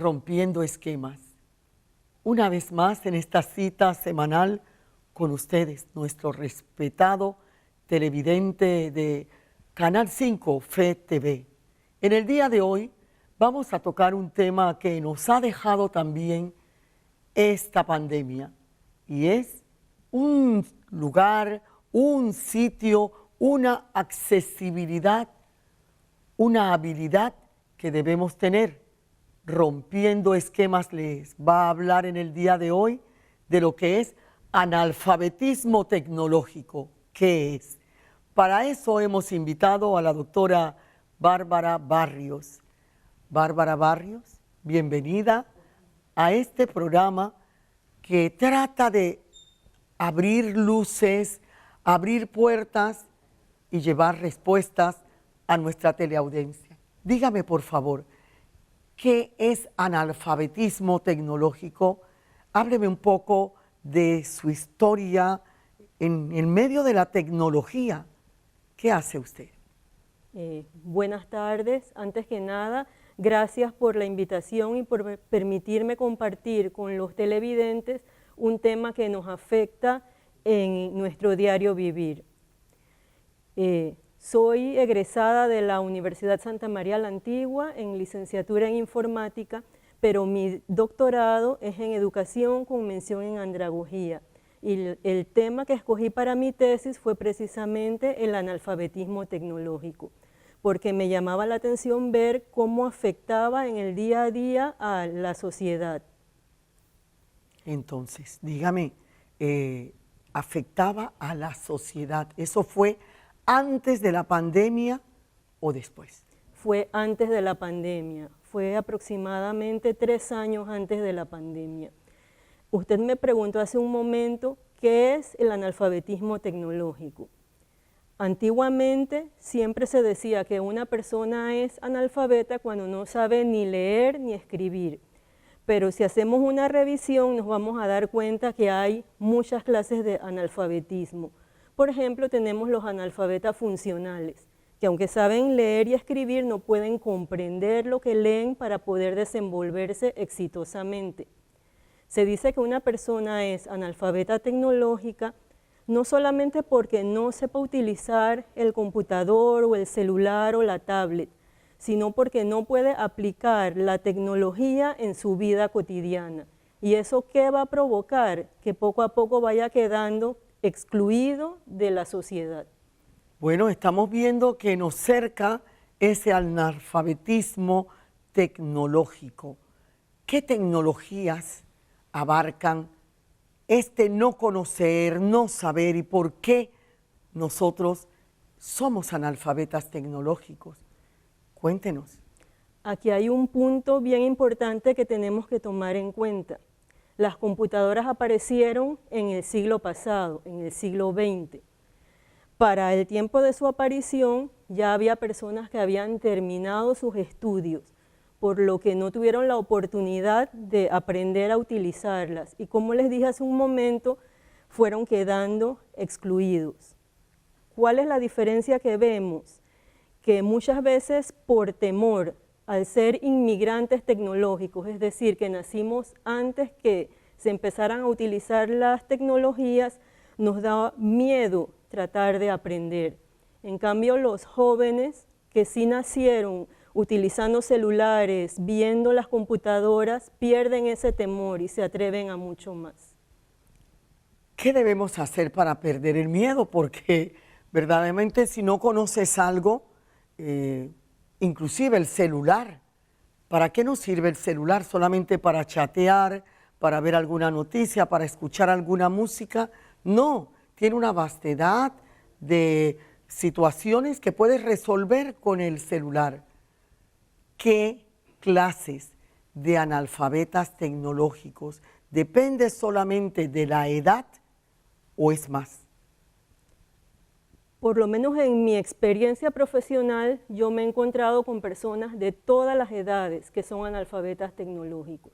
Rompiendo Esquemas. Una vez más en esta cita semanal con ustedes, nuestro respetado televidente de Canal 5 Fe TV. En el día de hoy vamos a tocar un tema que nos ha dejado también esta pandemia y es un lugar, un sitio, una accesibilidad, una habilidad que debemos tener. Rompiendo Esquemas les va a hablar en el día de hoy de lo que es analfabetismo tecnológico. ¿Qué es? Para eso hemos invitado a la doctora Bárbara Barrios. Bárbara Barrios, bienvenida a este programa que trata de abrir luces, abrir puertas y llevar respuestas a nuestra teleaudiencia. Dígame, por favor, ¿qué es analfabetismo tecnológico? Hábleme un poco de su historia en medio de la tecnología. ¿Qué hace usted? Buenas tardes. Antes que nada, gracias por la invitación y por permitirme compartir con los televidentes un tema que nos afecta en nuestro diario vivir. Soy egresada de la Universidad Santa María la Antigua en licenciatura en informática, pero mi doctorado es en educación con mención en andragogía. Y el tema que escogí para mi tesis fue precisamente el analfabetismo tecnológico, porque me llamaba la atención ver cómo afectaba en el día a día a la sociedad. Entonces, dígame, ¿afectaba a la sociedad? ¿Eso fue antes de la pandemia o después? Fue antes de la pandemia, fue aproximadamente 3 años antes de la pandemia. Usted me preguntó hace un momento qué es el analfabetismo tecnológico. Antiguamente siempre se decía que una persona es analfabeta cuando no sabe ni leer ni escribir, pero si hacemos una revisión nos vamos a dar cuenta que hay muchas clases de analfabetismo. Por ejemplo, tenemos los analfabetas funcionales, que aunque saben leer y escribir, no pueden comprender lo que leen para poder desenvolverse exitosamente. Se dice que una persona es analfabeta tecnológica no solamente porque no sepa utilizar el computador o el celular o la tablet, sino porque no puede aplicar la tecnología en su vida cotidiana. ¿Y eso qué va a provocar? Que poco a poco vaya quedando excluido de la sociedad. Bueno, estamos viendo que nos cerca ese analfabetismo tecnológico. ¿Qué tecnologías abarcan este no conocer, no saber y por qué nosotros somos analfabetas tecnológicos? Cuéntenos. Aquí hay un punto bien importante que tenemos que tomar en cuenta. Las computadoras aparecieron en el siglo pasado, en el siglo XX. Para el tiempo de su aparición ya había personas que habían terminado sus estudios, por lo que no tuvieron la oportunidad de aprender a utilizarlas. Y como les dije hace un momento, fueron quedando excluidos. ¿Cuál es la diferencia que vemos? Que muchas veces por temor, al ser inmigrantes tecnológicos, es decir, que nacimos antes que se empezaran a utilizar las tecnologías, nos da miedo tratar de aprender. En cambio, los jóvenes que sí nacieron utilizando celulares, viendo las computadoras, pierden ese temor y se atreven a mucho más. ¿Qué debemos hacer para perder el miedo? Porque verdaderamente si no conoces algo, inclusive el celular, ¿para qué nos sirve el celular? ¿Solamente para chatear, para ver alguna noticia, para escuchar alguna música? No, tiene una vastedad de situaciones que puedes resolver con el celular. ¿Qué clases de analfabetas tecnológicos? ¿Depende solamente de la edad o es más? Por lo menos en mi experiencia profesional, yo me he encontrado con personas de todas las edades que son analfabetas tecnológicos.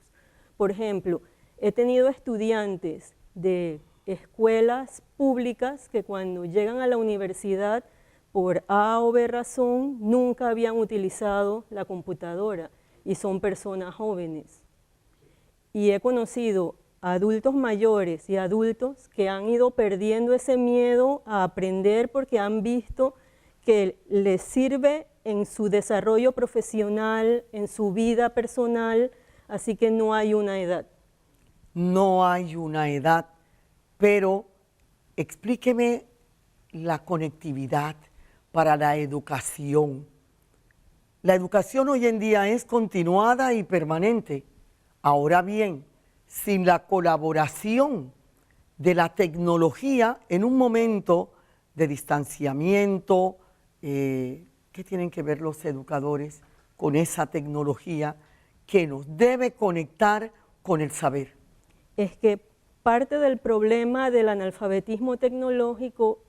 Por ejemplo, he tenido estudiantes de escuelas públicas que cuando llegan a la universidad, por A o B razón, nunca habían utilizado la computadora y son personas jóvenes. Y he conocido adultos mayores y adultos que han ido perdiendo ese miedo a aprender porque han visto que les sirve en su desarrollo profesional, en su vida personal, así que no hay una edad. No hay una edad, pero explíqueme la conectividad para la educación. La educación hoy en día es continuada y permanente. Ahora bien, sin la colaboración de la tecnología en un momento de distanciamiento, ¿qué tienen que ver los educadores con esa tecnología que nos debe conectar con el saber? Es que parte del problema del analfabetismo tecnológico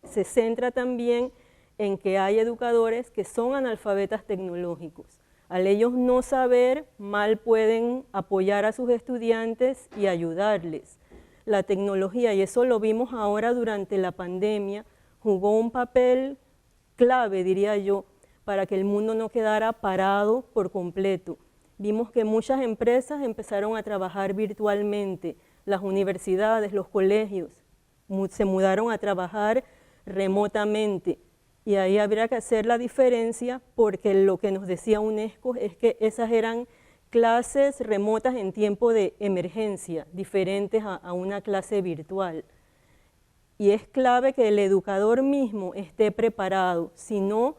se centra también en que hay educadores que son analfabetas tecnológicos. Al ellos no saber, mal pueden apoyar a sus estudiantes y ayudarles. La tecnología, y eso lo vimos ahora durante la pandemia, jugó un papel clave, diría yo, para que el mundo no quedara parado por completo. Vimos que muchas empresas empezaron a trabajar virtualmente, las universidades, los colegios se mudaron a trabajar remotamente. Y ahí habría que hacer la diferencia porque lo que nos decía UNESCO es que esas eran clases remotas en tiempo de emergencia, diferentes a una clase virtual. Y es clave que el educador mismo esté preparado, si no,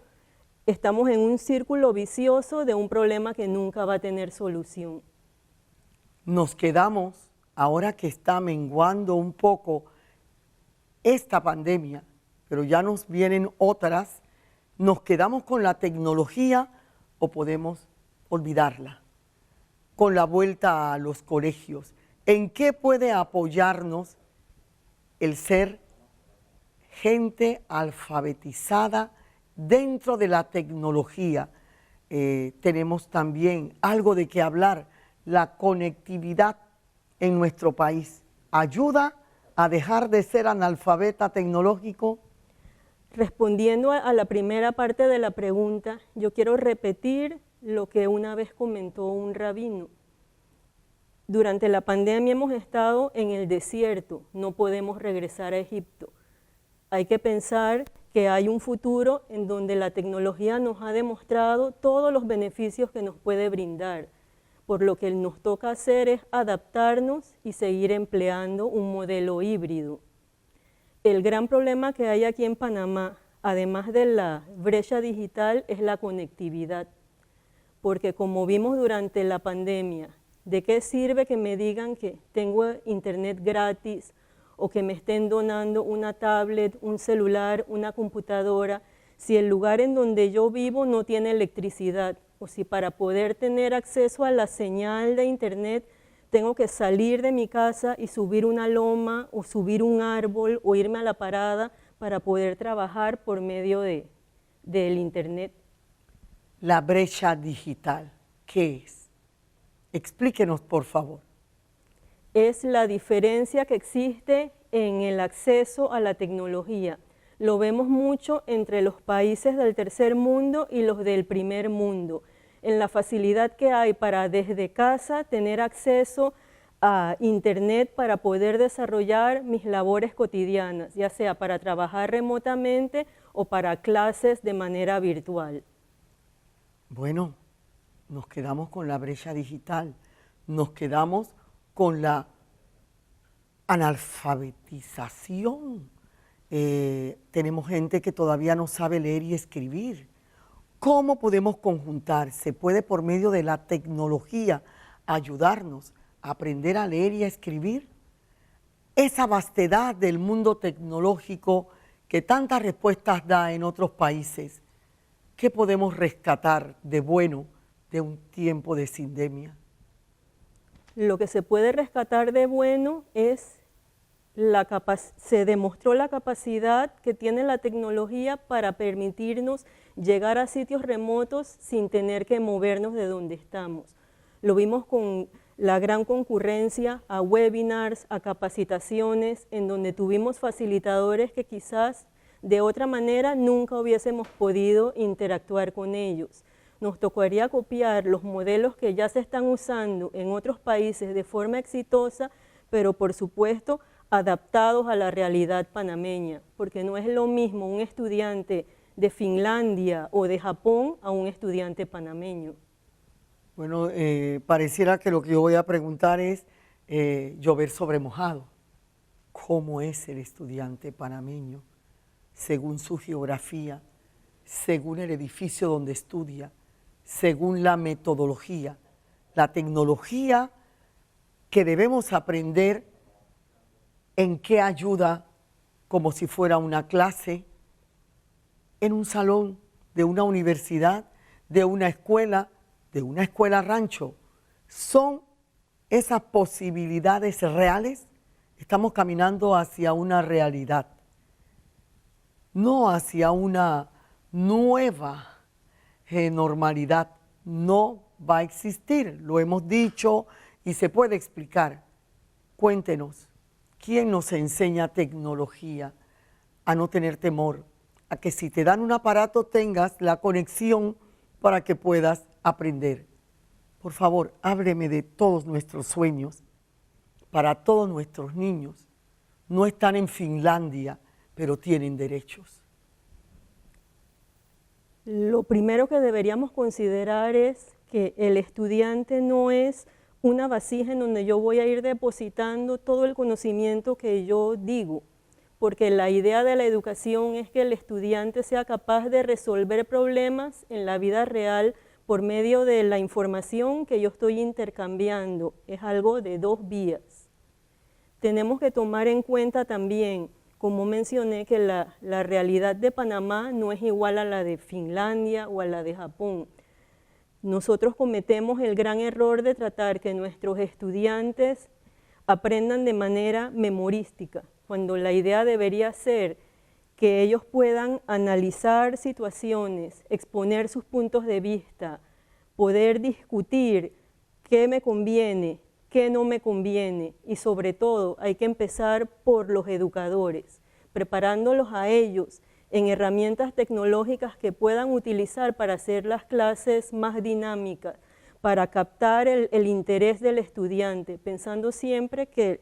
estamos en un círculo vicioso de un problema que nunca va a tener solución. Nos quedamos, ahora que está menguando un poco esta pandemia, pero ya nos vienen otras, ¿nos quedamos con la tecnología o podemos olvidarla? Con la vuelta a los colegios, ¿en qué puede apoyarnos el ser gente alfabetizada dentro de la tecnología? Tenemos también algo de qué hablar, la conectividad en nuestro país. ¿Ayuda a dejar de ser analfabeta tecnológico? Respondiendo a la primera parte de la pregunta, yo quiero repetir lo que una vez comentó un rabino. Durante la pandemia hemos estado en el desierto, no podemos regresar a Egipto. Hay que pensar que hay un futuro en donde la tecnología nos ha demostrado todos los beneficios que nos puede brindar. Por lo que nos toca hacer es adaptarnos y seguir empleando un modelo híbrido. El gran problema que hay aquí en Panamá, además de la brecha digital, es la conectividad. Porque como vimos durante la pandemia, ¿de qué sirve que me digan que tengo internet gratis o que me estén donando una tablet, un celular, una computadora, si el lugar en donde yo vivo no tiene electricidad? O si para poder tener acceso a la señal de internet tengo que salir de mi casa y subir una loma o subir un árbol o irme a la parada para poder trabajar por medio del internet. La brecha digital, ¿qué es? Explíquenos, por favor. Es la diferencia que existe en el acceso a la tecnología. Lo vemos mucho entre los países del tercer mundo y los del primer mundo, en la facilidad que hay para desde casa tener acceso a internet para poder desarrollar mis labores cotidianas, ya sea para trabajar remotamente o para clases de manera virtual. Bueno, nos quedamos con la brecha digital, nos quedamos con la analfabetización. Tenemos gente que todavía no sabe leer y escribir. ¿Cómo podemos conjuntar? ¿Se puede por medio de la tecnología ayudarnos a aprender a leer y a escribir? Esa vastedad del mundo tecnológico que tantas respuestas da en otros países, ¿qué podemos rescatar de bueno de un tiempo de sindemia? Lo que se puede rescatar de bueno es se demostró la capacidad que tiene la tecnología para permitirnos llegar a sitios remotos sin tener que movernos de donde estamos. Lo vimos con la gran concurrencia a webinars, a capacitaciones, en donde tuvimos facilitadores que quizás de otra manera nunca hubiésemos podido interactuar con ellos. nos tocaría copiar los modelos que ya se están usando en otros países de forma exitosa, pero por supuesto adaptados a la realidad panameña, porque no es lo mismo un estudiante de Finlandia o de Japón a un estudiante panameño. Bueno, pareciera que lo que yo voy a preguntar es llover sobre mojado. ¿Cómo es el estudiante panameño según su geografía, según el edificio donde estudia, según la metodología, la tecnología que debemos aprender, en qué ayuda como si fuera una clase, en un salón de una universidad, de una escuela rancho? ¿Son esas posibilidades reales? Estamos caminando hacia una realidad, no hacia una nueva normalidad. No va a existir, lo hemos dicho y se puede explicar. Cuéntenos, ¿quién nos enseña tecnología? A no tener temor, a que si te dan un aparato tengas la conexión para que puedas aprender. Por favor, hábleme de todos nuestros sueños para todos nuestros niños. No están en Finlandia, pero tienen derechos. Lo primero que deberíamos considerar es que el estudiante no es una vasija en donde yo voy a ir depositando todo el conocimiento que yo digo, porque la idea de la educación es que el estudiante sea capaz de resolver problemas en la vida real por medio de la información que yo estoy intercambiando. Es algo de dos vías. Tenemos que tomar en cuenta también, como mencioné, que la realidad de Panamá no es igual a la de Finlandia o a la de Japón. Nosotros cometemos el gran error de tratar que nuestros estudiantes aprendan de manera memorística, cuando la idea debería ser que ellos puedan analizar situaciones, exponer sus puntos de vista, poder discutir qué me conviene, qué no me conviene, y sobre todo hay que empezar por los educadores, preparándolos a ellos en herramientas tecnológicas que puedan utilizar para hacer las clases más dinámicas, para captar el interés del estudiante, pensando siempre que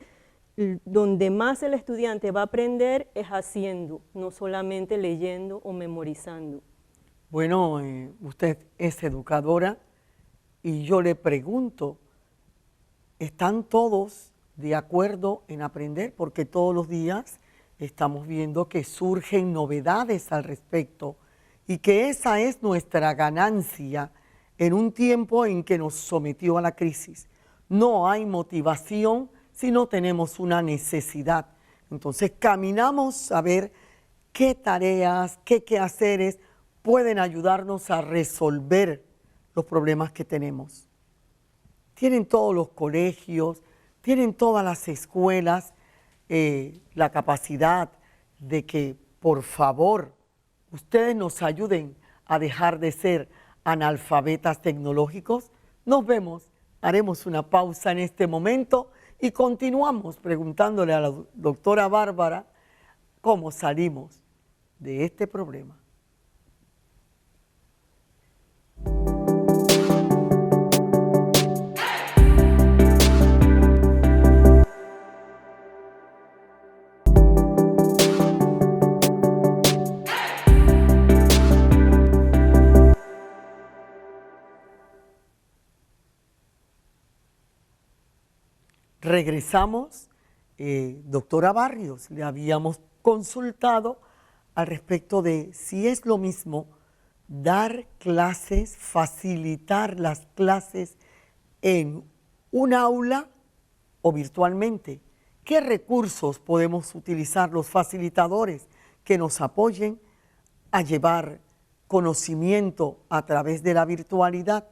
donde más el estudiante va a aprender es haciendo, no solamente leyendo o memorizando. Bueno, usted es educadora y yo le pregunto, ¿están todos de acuerdo en aprender? Porque todos los días estamos viendo que surgen novedades al respecto y que esa es nuestra ganancia en un tiempo en que nos sometió a la crisis. No hay motivación si no tenemos una necesidad. Entonces caminamos a ver qué tareas, qué quehaceres pueden ayudarnos a resolver los problemas que tenemos. Tienen todos los colegios, tienen todas las escuelas la capacidad de que, por favor, ustedes nos ayuden a dejar de ser analfabetas tecnológicos. Nos vemos, haremos una pausa en este momento y continuamos preguntándole a la doctora Bárbara cómo salimos de este problema. Regresamos, doctora Barrios, le habíamos consultado al respecto de si es lo mismo dar clases, facilitar las clases en un aula o virtualmente. ¿Qué recursos podemos utilizar los facilitadores que nos apoyen a llevar conocimiento a través de la virtualidad?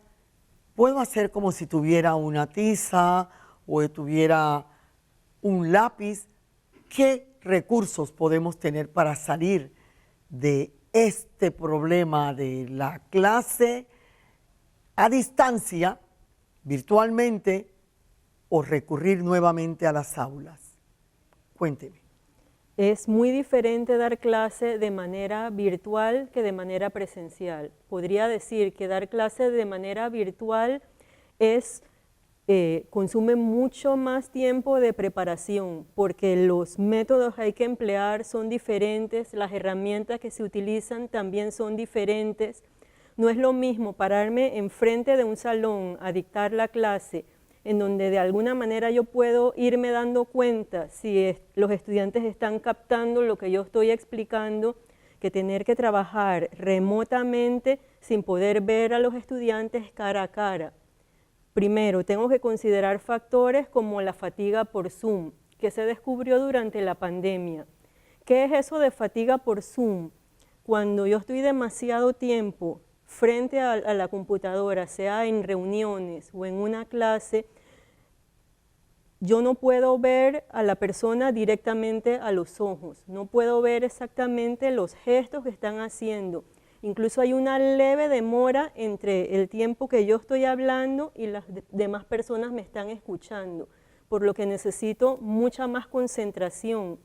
Puedo hacer como si tuviera una tiza o tuviera un lápiz. ¿Qué recursos podemos tener para salir de este problema de la clase a distancia, virtualmente, o recurrir nuevamente a las aulas? Cuénteme. Es muy diferente dar clase de manera virtual que de manera presencial. Podría decir que dar clase de manera virtual consume mucho más tiempo de preparación, porque los métodos que hay que emplear son diferentes, las herramientas que se utilizan también son diferentes. No es lo mismo pararme enfrente de un salón a dictar la clase, en donde de alguna manera yo puedo irme dando cuenta si los estudiantes están captando lo que yo estoy explicando, que tener que trabajar remotamente sin poder ver a los estudiantes cara a cara. Primero, tengo que considerar factores como la fatiga por Zoom, que se descubrió durante la pandemia. ¿Qué es eso de fatiga por Zoom? Cuando yo estoy demasiado tiempo frente a la computadora, sea en reuniones o en una clase, yo no puedo ver a la persona directamente a los ojos, no puedo ver exactamente los gestos que están haciendo. Incluso hay una leve demora entre el tiempo que yo estoy hablando y las demás personas me están escuchando, por lo que necesito mucha más concentración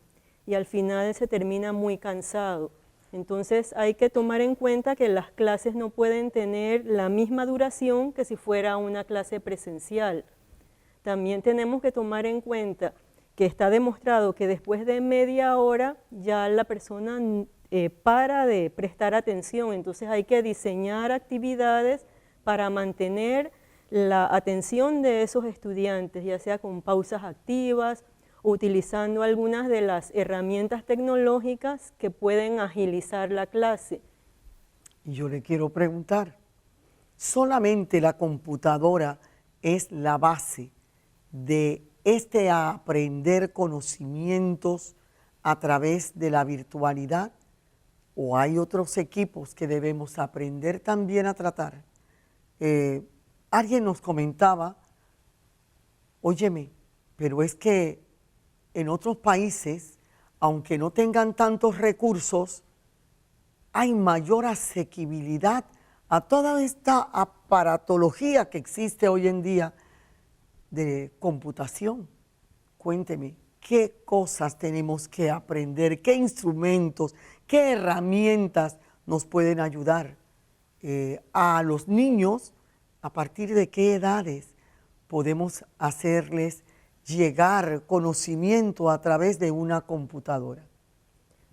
y al final se termina muy cansado. Entonces hay que tomar en cuenta que las clases no pueden tener la misma duración que si fuera una clase presencial. También tenemos que tomar en cuenta que está demostrado que después de media hora ya la persona para de prestar atención, entonces hay que diseñar actividades para mantener la atención de esos estudiantes, ya sea con pausas activas, utilizando algunas de las herramientas tecnológicas que pueden agilizar la clase. Y yo le quiero preguntar, ¿solamente la computadora es la base de aprender conocimientos a través de la virtualidad? ¿O hay otros equipos que debemos aprender también a tratar? Alguien nos comentaba, óyeme, pero es que en otros países, aunque no tengan tantos recursos, hay mayor asequibilidad a toda esta aparatología que existe hoy en día de computación. Cuénteme, ¿qué cosas tenemos que aprender? ¿Qué instrumentos, qué herramientas nos pueden ayudar a los niños? ¿A partir de qué edades podemos hacerles llegar conocimiento a través de una computadora?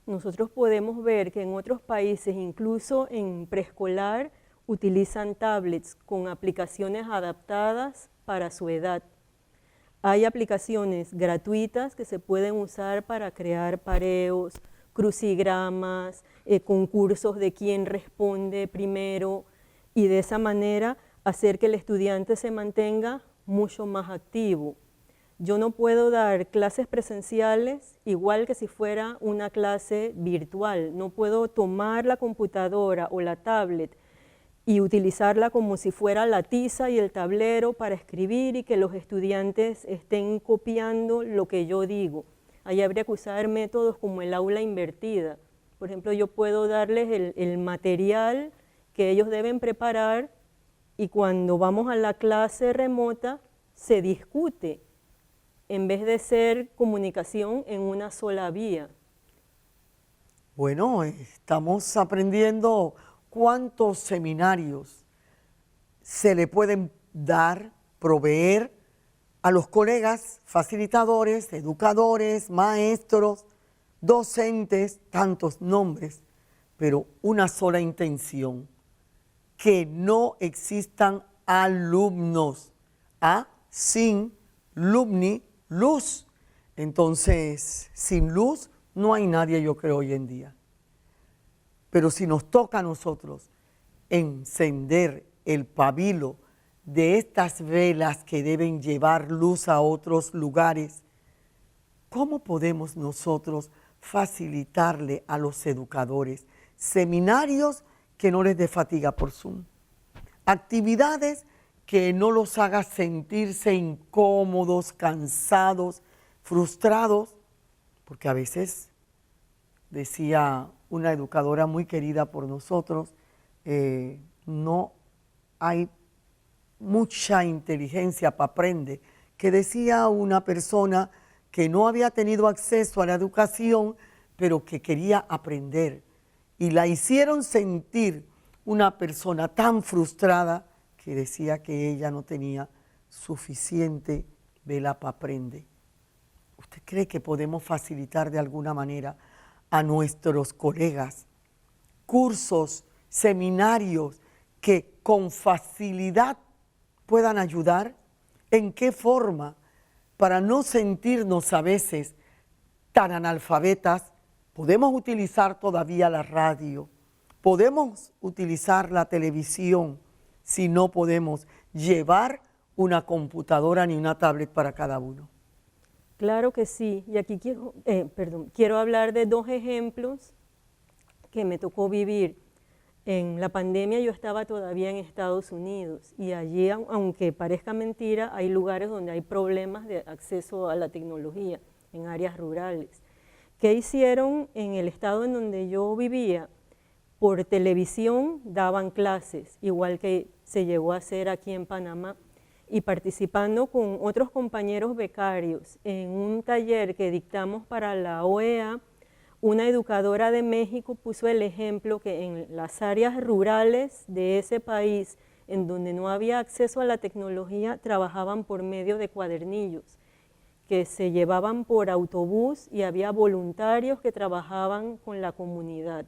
Nosotros podemos ver que en otros países, incluso en preescolar, utilizan tablets con aplicaciones adaptadas para su edad. Hay aplicaciones gratuitas que se pueden usar para crear pareos, crucigramas, concursos de quién responde primero y de esa manera hacer que el estudiante se mantenga mucho más activo. Yo no puedo dar clases presenciales igual que si fuera una clase virtual. No puedo tomar la computadora o la tablet y utilizarla como si fuera la tiza y el tablero para escribir y que los estudiantes estén copiando lo que yo digo. Ahí habría que usar métodos como el aula invertida. Por ejemplo, yo puedo darles el material que ellos deben preparar y cuando vamos a la clase remota se discute en vez de ser comunicación en una sola vía. Bueno, estamos aprendiendo cuántos seminarios se le pueden dar, proveer a los colegas, facilitadores, educadores, maestros, docentes, tantos nombres, pero una sola intención, que no existan alumnos, sin lumni, luz. Entonces, sin luz no hay nadie, yo creo, hoy en día. Pero si nos toca a nosotros encender el pabilo de estas velas que deben llevar luz a otros lugares, ¿cómo podemos nosotros facilitarle a los educadores seminarios que no les dé fatiga por Zoom? Actividades que no los haga sentirse incómodos, cansados, frustrados, porque a veces, decía una educadora muy querida por nosotros, no hay mucha inteligencia para aprender, que decía una persona que no había tenido acceso a la educación, pero que quería aprender. Y la hicieron sentir una persona tan frustrada que decía que ella no tenía suficiente vela para aprender. ¿Usted cree que podemos facilitar de alguna manera a nuestros colegas cursos, seminarios que con facilidad puedan ayudar? ¿En qué forma? Para no sentirnos a veces tan analfabetas, podemos utilizar todavía la radio, podemos utilizar la televisión, si no podemos llevar una computadora ni una tablet para cada uno. Claro que sí, y aquí quiero hablar de dos ejemplos que me tocó vivir. En la pandemia yo estaba todavía en Estados Unidos y allí, aunque parezca mentira, hay lugares donde hay problemas de acceso a la tecnología en áreas rurales. ¿Qué hicieron en el estado en donde yo vivía? Por televisión daban clases, igual que se llegó a hacer aquí en Panamá, y participando con otros compañeros becarios en un taller que dictamos para la OEA, una educadora de México puso el ejemplo que en las áreas rurales de ese país, en donde no había acceso a la tecnología, trabajaban por medio de cuadernillos que se llevaban por autobús y había voluntarios que trabajaban con la comunidad.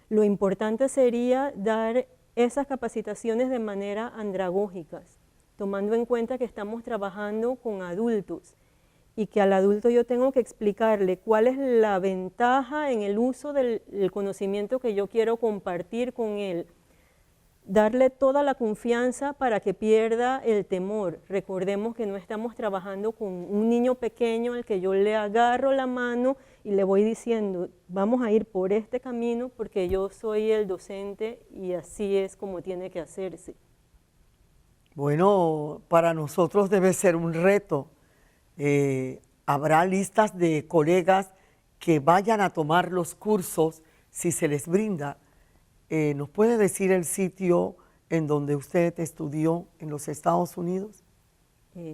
Lo importante sería dar esas capacitaciones de manera andragógicas, tomando en cuenta que estamos trabajando con adultos y que al adulto yo tengo que explicarle cuál es la ventaja en el uso del conocimiento que yo quiero compartir con él, darle toda la confianza para que pierda el temor. Recordemos que no estamos trabajando con un niño pequeño al que yo le agarro la mano y le voy diciendo, vamos a ir por este camino porque yo soy el docente y así es como tiene que hacerse. Bueno, para nosotros debe ser un reto. Habrá listas de colegas que vayan a tomar los cursos si se les brinda. ¿Nos puede decir el sitio en donde usted estudió en los Estados Unidos?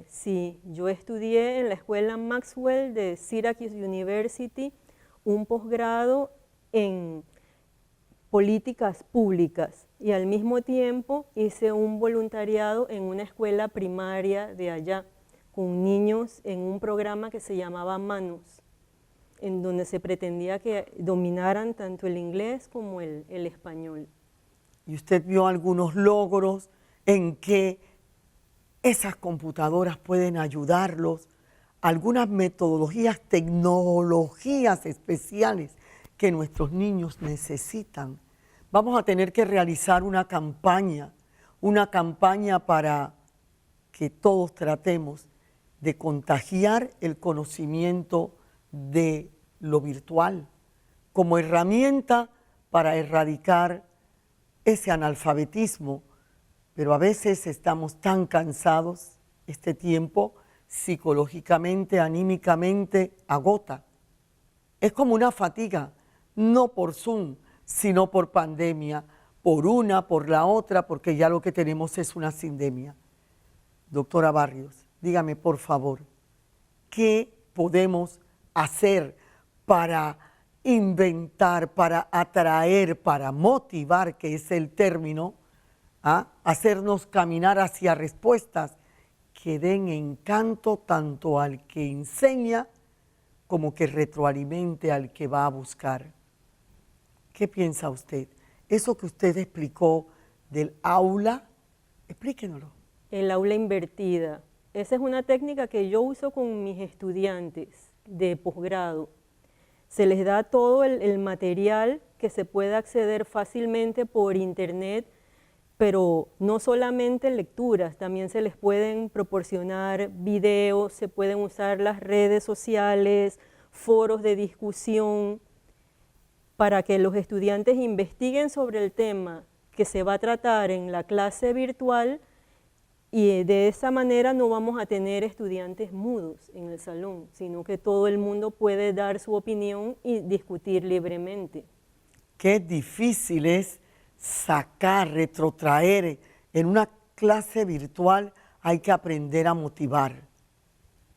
Sí, yo estudié en la escuela Maxwell de Syracuse University, un posgrado en políticas públicas y al mismo tiempo hice un voluntariado en una escuela primaria de allá con niños en un programa que se llamaba Manos, en donde se pretendía que dominaran tanto el inglés como el español. ¿Y usted vio algunos logros en que esas computadoras pueden ayudarlos? Algunas metodologías, tecnologías especiales que nuestros niños necesitan. Vamos a tener que realizar una campaña para que todos tratemos de contagiar el conocimiento de lo virtual como herramienta para erradicar ese analfabetismo, pero a veces estamos tan cansados, este tiempo psicológicamente, anímicamente agota. Es como una fatiga, no por Zoom, sino por pandemia, por una, por la otra, porque ya lo que tenemos es una sindemia. Doctora Barrios, dígame por favor, ¿qué podemos hacer para inventar, para atraer, para motivar, que es el término, a hacernos caminar hacia respuestas que den encanto tanto al que enseña como que retroalimente al que va a buscar? ¿Qué piensa usted? Eso que usted explicó del aula, explíquenoslo. El aula invertida. Esa es una técnica que yo uso con mis estudiantes de posgrado. Se les da todo el material que se puede acceder fácilmente por internet, pero no solamente lecturas, también se les pueden proporcionar videos, se pueden usar las redes sociales, foros de discusión, para que los estudiantes investiguen sobre el tema que se va a tratar en la clase virtual y de esa manera no vamos a tener estudiantes mudos en el salón, sino que todo el mundo puede dar su opinión y discutir libremente. Qué difícil es sacar, retrotraer. En una clase virtual hay que aprender a motivar.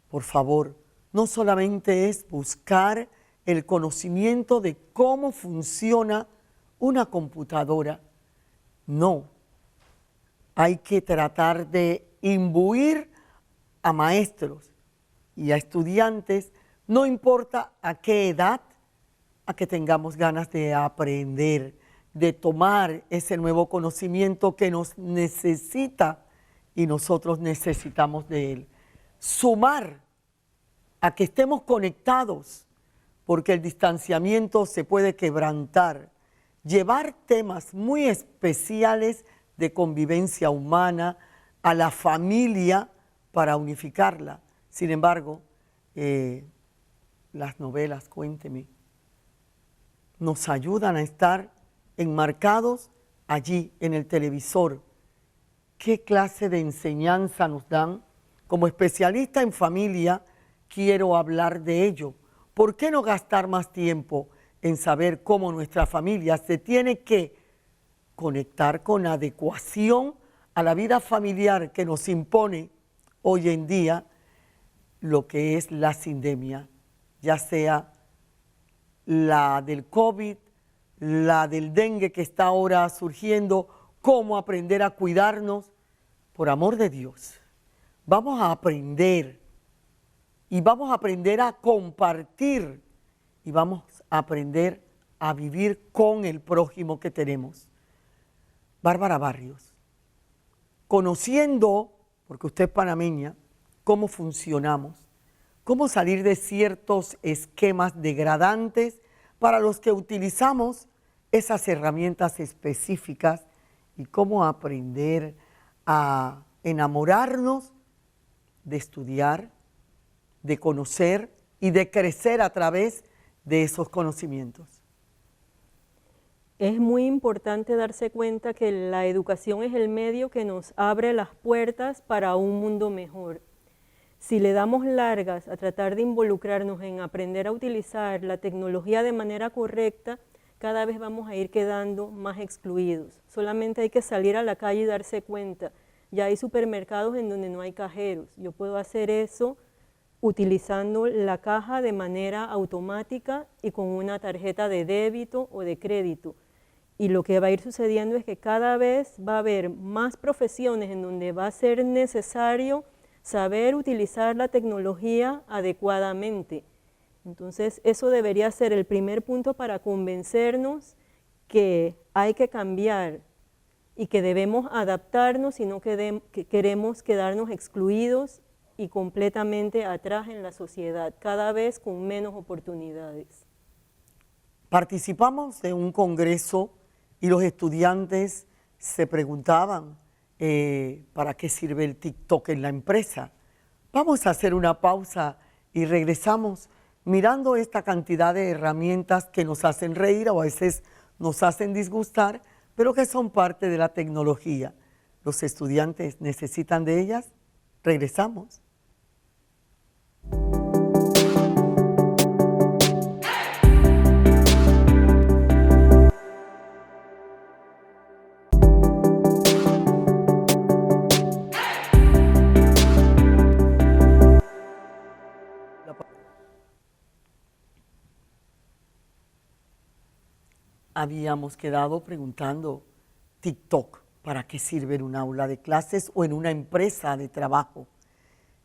Por favor, no solamente es buscar el conocimiento de cómo funciona una computadora, no, hay que tratar de imbuir a maestros y a estudiantes, no importa a qué edad, a que tengamos ganas de aprender, de tomar ese nuevo conocimiento que nos necesita y nosotros necesitamos de él. Sumar a que estemos conectados, porque el distanciamiento se puede quebrantar. Llevar temas muy especiales de convivencia humana a la familia para unificarla. Sin embargo, las novelas, cuénteme, nos ayudan a estar enmarcados allí en el televisor. ¿Qué clase de enseñanza nos dan? Como especialista en familia, quiero hablar de ello. ¿Por qué no gastar más tiempo en saber cómo nuestra familia se tiene que conectar con adecuación a la vida familiar que nos impone hoy en día lo que es la sindemia, ya sea la del COVID, la del dengue que está ahora surgiendo, cómo aprender a cuidarnos? Por amor de Dios, vamos a aprender y vamos a aprender a compartir y vamos a aprender a vivir con el prójimo que tenemos. Bárbara Barrios, conociendo, porque usted es panameña, cómo funcionamos, cómo salir de ciertos esquemas degradantes para los que utilizamos esas herramientas específicas y cómo aprender a enamorarnos de estudiar, de conocer y de crecer a través de esos conocimientos. Es muy importante darse cuenta que la educación es el medio que nos abre las puertas para un mundo mejor. Si le damos largas a tratar de involucrarnos en aprender a utilizar la tecnología de manera correcta, cada vez vamos a ir quedando más excluidos. Solamente hay que salir a la calle y darse cuenta. Ya hay supermercados en donde no hay cajeros. Yo puedo hacer eso utilizando la caja de manera automática y con una tarjeta de débito o de crédito. Y lo que va a ir sucediendo es que cada vez va a haber más profesiones en donde va a ser necesario saber utilizar la tecnología adecuadamente. Entonces, eso debería ser el primer punto para convencernos que hay que cambiar y que debemos adaptarnos y no que queremos quedarnos excluidos y completamente atrás en la sociedad, cada vez con menos oportunidades. Participamos de un congreso y los estudiantes se preguntaban ¿para qué sirve el TikTok en la empresa? Vamos a hacer una pausa y regresamos mirando esta cantidad de herramientas que nos hacen reír o a veces nos hacen disgustar, pero que son parte de la tecnología. ¿Los estudiantes necesitan de ellas? Regresamos. Habíamos quedado preguntando, TikTok, ¿para qué sirve en un aula de clases o en una empresa de trabajo?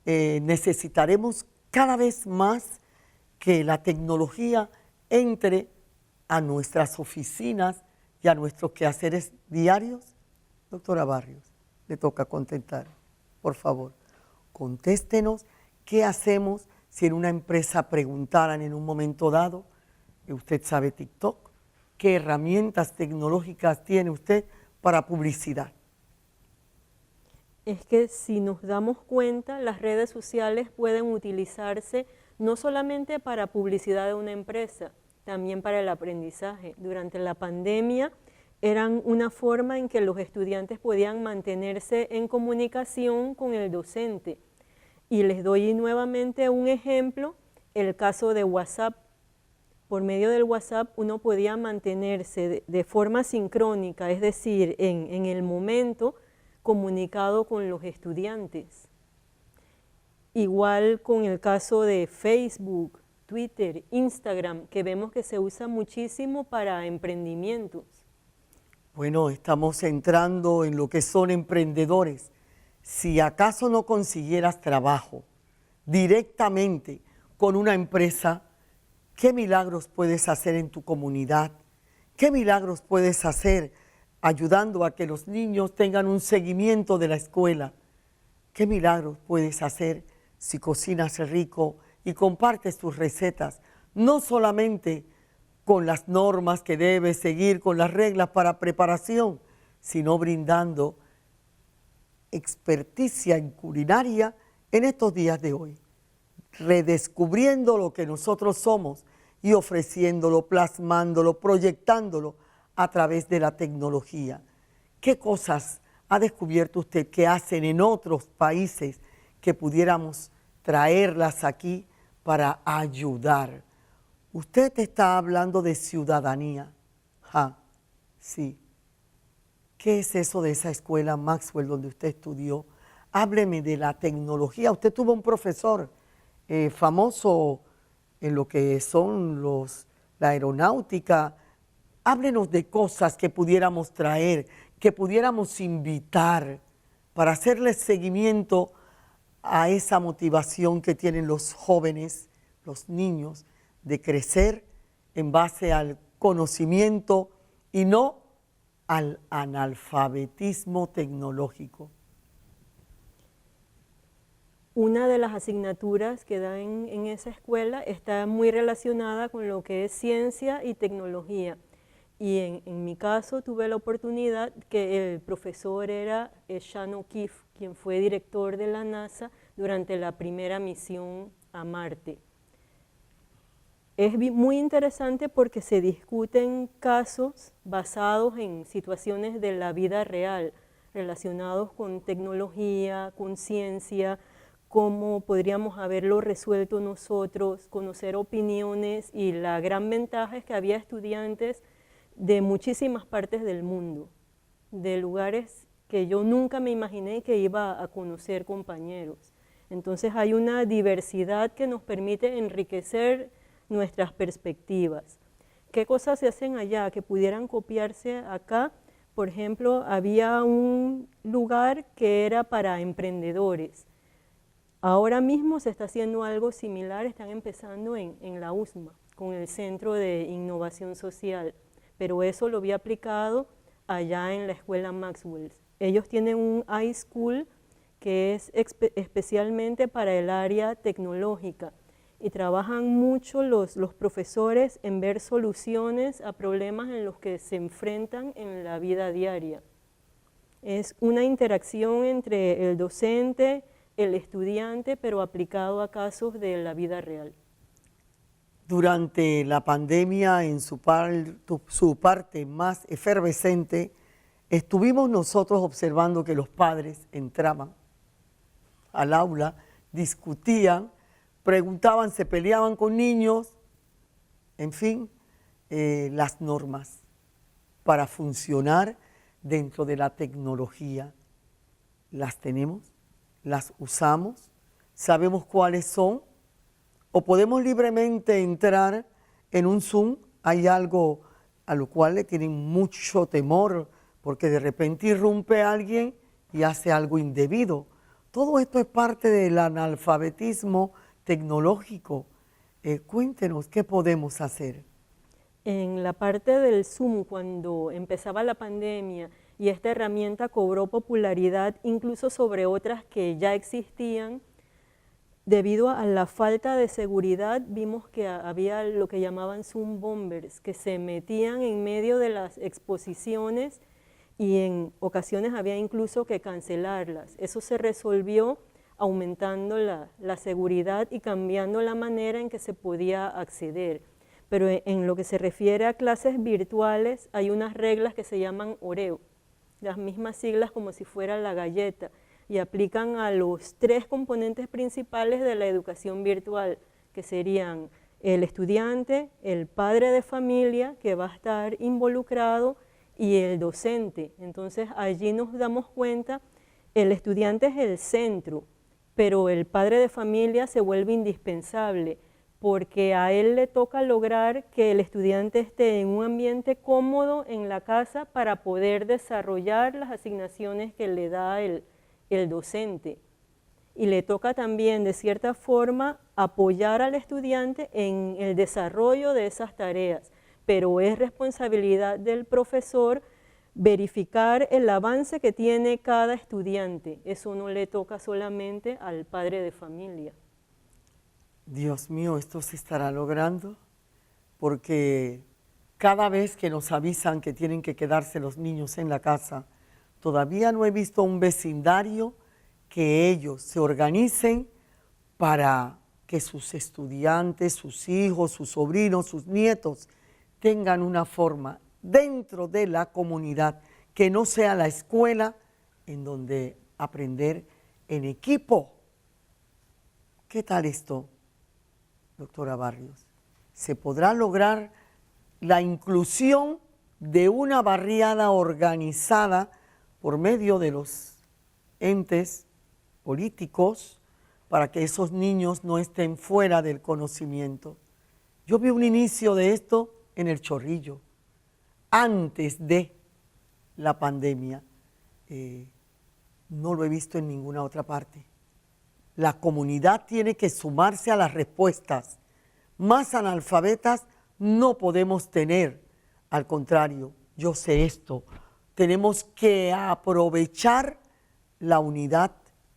Necesitaremos cada vez más que la tecnología entre a nuestras oficinas y a nuestros quehaceres diarios. Doctora Barrios, le toca contestar. Por favor, contéstenos qué hacemos si en una empresa preguntaran en un momento dado, ¿usted sabe TikTok? ¿Qué herramientas tecnológicas tiene usted para publicidad? Es que si nos damos cuenta, las redes sociales pueden utilizarse no solamente para publicidad de una empresa, también para el aprendizaje. Durante la pandemia eran una forma en que los estudiantes podían mantenerse en comunicación con el docente. Y les doy nuevamente un ejemplo, el caso de WhatsApp. Por medio del WhatsApp uno podía mantenerse de forma sincrónica, es decir, en el momento comunicado con los estudiantes. Igual con el caso de Facebook, Twitter, Instagram, que vemos que se usa muchísimo para emprendimientos. Bueno, estamos entrando en lo que son emprendedores. Si acaso no consiguieras trabajo directamente con una empresa, ¿qué milagros puedes hacer en tu comunidad? ¿Qué milagros puedes hacer ayudando a que los niños tengan un seguimiento de la escuela? ¿Qué milagros puedes hacer si cocinas rico y compartes tus recetas? No solamente con las normas que debes seguir, con las reglas para preparación, sino brindando experticia en culinaria en estos días de hoy, redescubriendo lo que nosotros somos y ofreciéndolo, plasmándolo, proyectándolo a través de la tecnología. ¿Qué cosas ha descubierto usted que hacen en otros países que pudiéramos traerlas aquí para ayudar? Usted está hablando de ciudadanía. Sí. ¿Qué es eso de esa escuela Maxwell donde usted estudió? Hábleme de la tecnología. Usted tuvo un profesor famoso en lo que son la aeronáutica. Háblenos de cosas que pudiéramos traer, que pudiéramos invitar para hacerle seguimiento a esa motivación que tienen los jóvenes, los niños, de crecer en base al conocimiento y no al analfabetismo tecnológico. Una de las asignaturas que dan en esa escuela está muy relacionada con lo que es ciencia y tecnología. Y en mi caso tuve la oportunidad que el profesor era Sean O'Keefe, quien fue director de la NASA durante la primera misión a Marte. Es muy interesante porque se discuten casos basados en situaciones de la vida real, relacionados con tecnología, con ciencia, cómo podríamos haberlo resuelto nosotros, conocer opiniones, y la gran ventaja es que había estudiantes de muchísimas partes del mundo, de lugares que yo nunca me imaginé que iba a conocer compañeros. Entonces hay una diversidad que nos permite enriquecer nuestras perspectivas. ¿Qué cosas se hacen allá que pudieran copiarse acá? Por ejemplo, había un lugar que era para emprendedores. Ahora mismo se está haciendo algo similar, están empezando en la USMA, con el Centro de Innovación Social, pero eso lo vi aplicado allá en la escuela Maxwell. Ellos tienen un iSchool que es especialmente para el área tecnológica, y trabajan mucho los profesores en ver soluciones a problemas en los que se enfrentan en la vida diaria. Es una interacción entre el docente, el estudiante, pero aplicado a casos de la vida real. Durante la pandemia, en su parte más efervescente, estuvimos nosotros observando que los padres entraban al aula, discutían, preguntaban, se peleaban con niños, en fin, las normas para funcionar dentro de la tecnología. ¿Las tenemos? ¿Las usamos? ¿Sabemos cuáles son? ¿O podemos libremente entrar en un Zoom? Hay algo a lo cual le tienen mucho temor, porque de repente irrumpe alguien y hace algo indebido. Todo esto es parte del analfabetismo tecnológico. Cuéntenos, ¿qué podemos hacer? En la parte del Zoom, cuando empezaba la pandemia y esta herramienta cobró popularidad incluso sobre otras que ya existían, debido a la falta de seguridad, vimos que había lo que llamaban Zoom bombers, que se metían en medio de las exposiciones y en ocasiones había incluso que cancelarlas. Eso se resolvió aumentando la seguridad y cambiando la manera en que se podía acceder. Pero en lo que se refiere a clases virtuales, hay unas reglas que se llaman Oreo, las mismas siglas como si fuera la galleta, y aplican a los 3 componentes principales de la educación virtual, que serían el estudiante, el padre de familia, que va a estar involucrado, y el docente. Entonces allí nos damos cuenta, el estudiante es el centro, pero el padre de familia se vuelve indispensable porque a él le toca lograr que el estudiante esté en un ambiente cómodo en la casa para poder desarrollar las asignaciones que le da el docente. Y le toca también, de cierta forma, apoyar al estudiante en el desarrollo de esas tareas, pero es responsabilidad del profesor verificar el avance que tiene cada estudiante. Eso no le toca solamente al padre de familia. Dios mío, ¿esto se estará logrando? Porque cada vez que nos avisan que tienen que quedarse los niños en la casa, todavía no he visto un vecindario que ellos se organicen para que sus estudiantes, sus hijos, sus sobrinos, sus nietos tengan una forma dentro de la comunidad que no sea la escuela en donde aprender en equipo. ¿Qué tal esto, doctora Barrios? ¿Se podrá lograr la inclusión de una barriada organizada por medio de los entes políticos para que esos niños no estén fuera del conocimiento? Yo vi un inicio de esto en El Chorrillo, antes de la pandemia. No lo he visto en ninguna otra parte. La comunidad tiene que sumarse a las respuestas. Más analfabetas no podemos tener. Al contrario, yo sé esto. Tenemos que aprovechar la unidad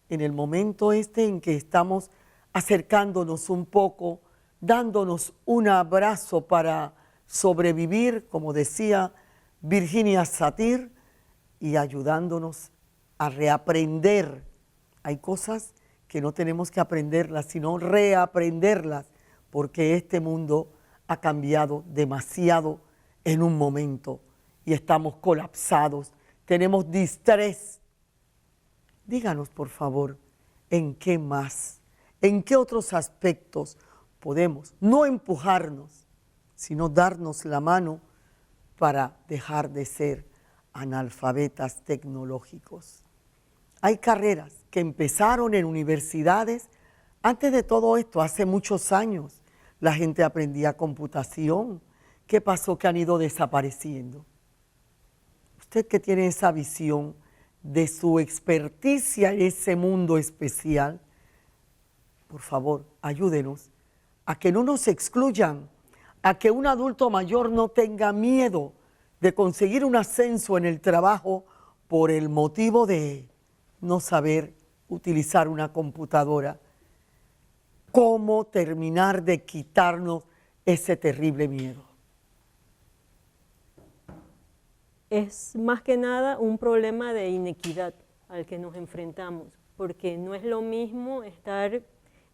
en el momento en que estamos acercándonos un poco, dándonos un abrazo para sobrevivir, como decía Virginia Satir, y ayudándonos a reaprender. Hay cosas que no tenemos que aprenderlas, sino reaprenderlas, porque este mundo ha cambiado demasiado en un momento y estamos colapsados, tenemos distrés. Díganos, por favor, ¿en qué más? ¿En qué otros aspectos podemos no empujarnos, sino darnos la mano para dejar de ser analfabetas tecnológicos? Hay carreras que empezaron en universidades. Antes de todo esto, hace muchos años, la gente aprendía computación. ¿Qué pasó? Que han ido desapareciendo. Usted que tiene esa visión de su experticia en ese mundo especial, por favor, ayúdenos a que no nos excluyan, a que un adulto mayor no tenga miedo de conseguir un ascenso en el trabajo por el motivo de no saber utilizar una computadora. ¿Cómo terminar de quitarnos ese terrible miedo? Es más que nada un problema de inequidad al que nos enfrentamos, porque no es lo mismo estar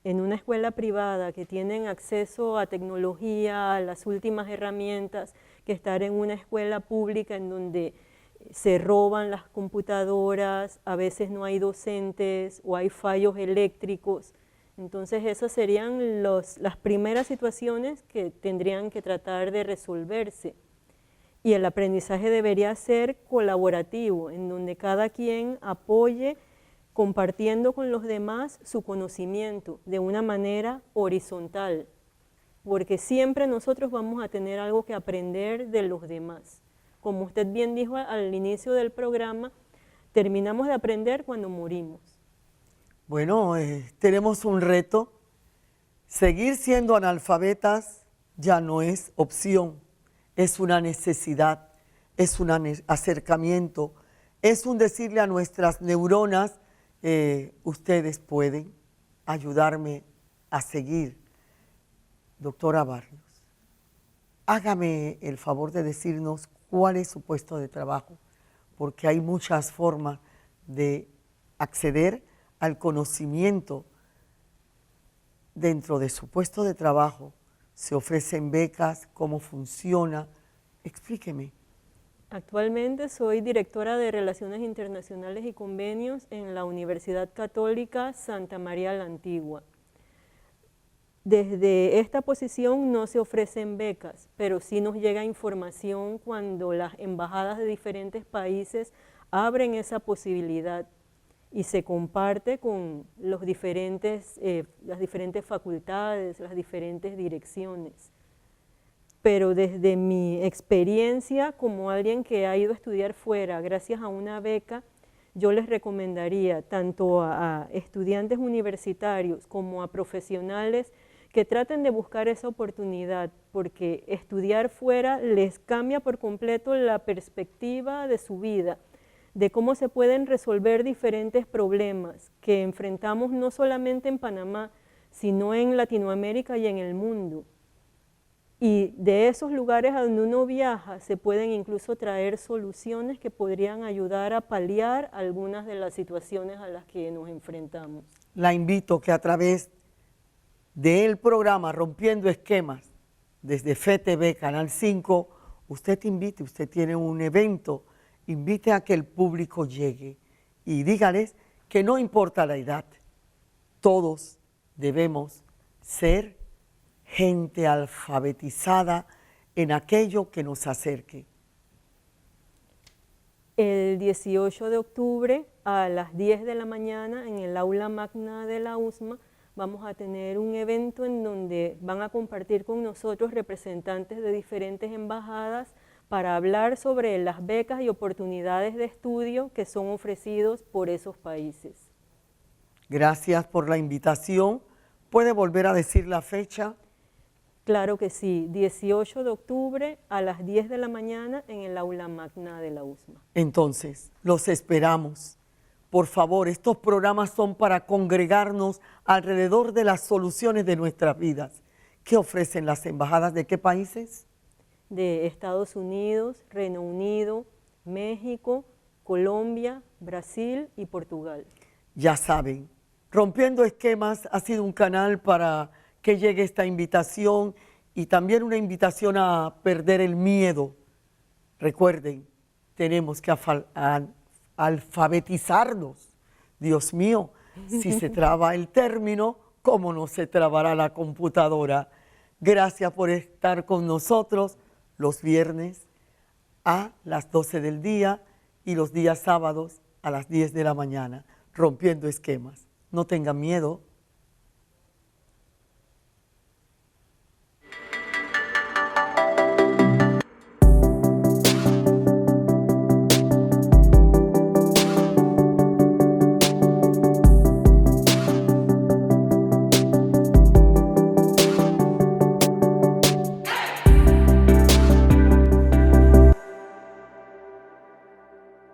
en una escuela privada que tienen acceso a tecnología, a las últimas herramientas, que estar en una escuela pública en donde se roban las computadoras, a veces no hay docentes o hay fallos eléctricos. Entonces esas serían las primeras situaciones que tendrían que tratar de resolverse. Y el aprendizaje debería ser colaborativo, en donde cada quien apoye compartiendo con los demás su conocimiento de una manera horizontal, porque siempre nosotros vamos a tener algo que aprender de los demás. Como usted bien dijo al inicio del programa, terminamos de aprender cuando morimos. Bueno, tenemos un reto. Seguir siendo analfabetas ya no es opción, es una necesidad, es un acercamiento, es un decirle a nuestras neuronas, ustedes pueden ayudarme a seguir. Doctora Barrios, hágame el favor de decirnos cuál es su puesto de trabajo, porque hay muchas formas de acceder al conocimiento. Dentro de su puesto de trabajo, ¿se ofrecen becas? ¿Cómo funciona? Explíqueme. Actualmente soy directora de Relaciones Internacionales y Convenios en la Universidad Católica Santa María la Antigua. Desde esta posición no se ofrecen becas, pero sí nos llega información cuando las embajadas de diferentes países abren esa posibilidad. y se comparte con las diferentes facultades, las diferentes direcciones. Pero desde mi experiencia como alguien que ha ido a estudiar fuera gracias a una beca, yo les recomendaría tanto a estudiantes universitarios como a profesionales que traten de buscar esa oportunidad, porque estudiar fuera les cambia por completo la perspectiva de su vida, de cómo se pueden resolver diferentes problemas que enfrentamos no solamente en Panamá, sino en Latinoamérica y en el mundo. Y de esos lugares a donde uno viaja se pueden incluso traer soluciones que podrían ayudar a paliar algunas de las situaciones a las que nos enfrentamos. La invito que a través del programa Rompiendo Esquemas, desde FETV, Canal 5, usted tiene un evento, invite a que el público llegue y dígales que no importa la edad, todos debemos ser gente alfabetizada en aquello que nos acerque. El 18 de octubre a las 10 de la mañana en el aula magna de la USMA vamos a tener un evento en donde van a compartir con nosotros representantes de diferentes embajadas para hablar sobre las becas y oportunidades de estudio que son ofrecidos por esos países. Gracias por la invitación. ¿Puede volver a decir la fecha? Claro que sí, 18 de octubre a las 10 de la mañana en el aula magna de la USMA. Entonces, los esperamos. Por favor, estos programas son para congregarnos alrededor de las soluciones de nuestras vidas. ¿Qué ofrecen las embajadas de qué países? De Estados Unidos, Reino Unido, México, Colombia, Brasil y Portugal. Ya saben, Rompiendo Esquemas ha sido un canal para que llegue esta invitación y también una invitación a perder el miedo. Recuerden, tenemos que alfabetizarnos. Dios mío, si se traba el término, ¿cómo no se trabará la computadora? Gracias por estar con nosotros los viernes a las 12 del día y los días sábados a las 10 de la mañana, Rompiendo Esquemas. No tengan miedo.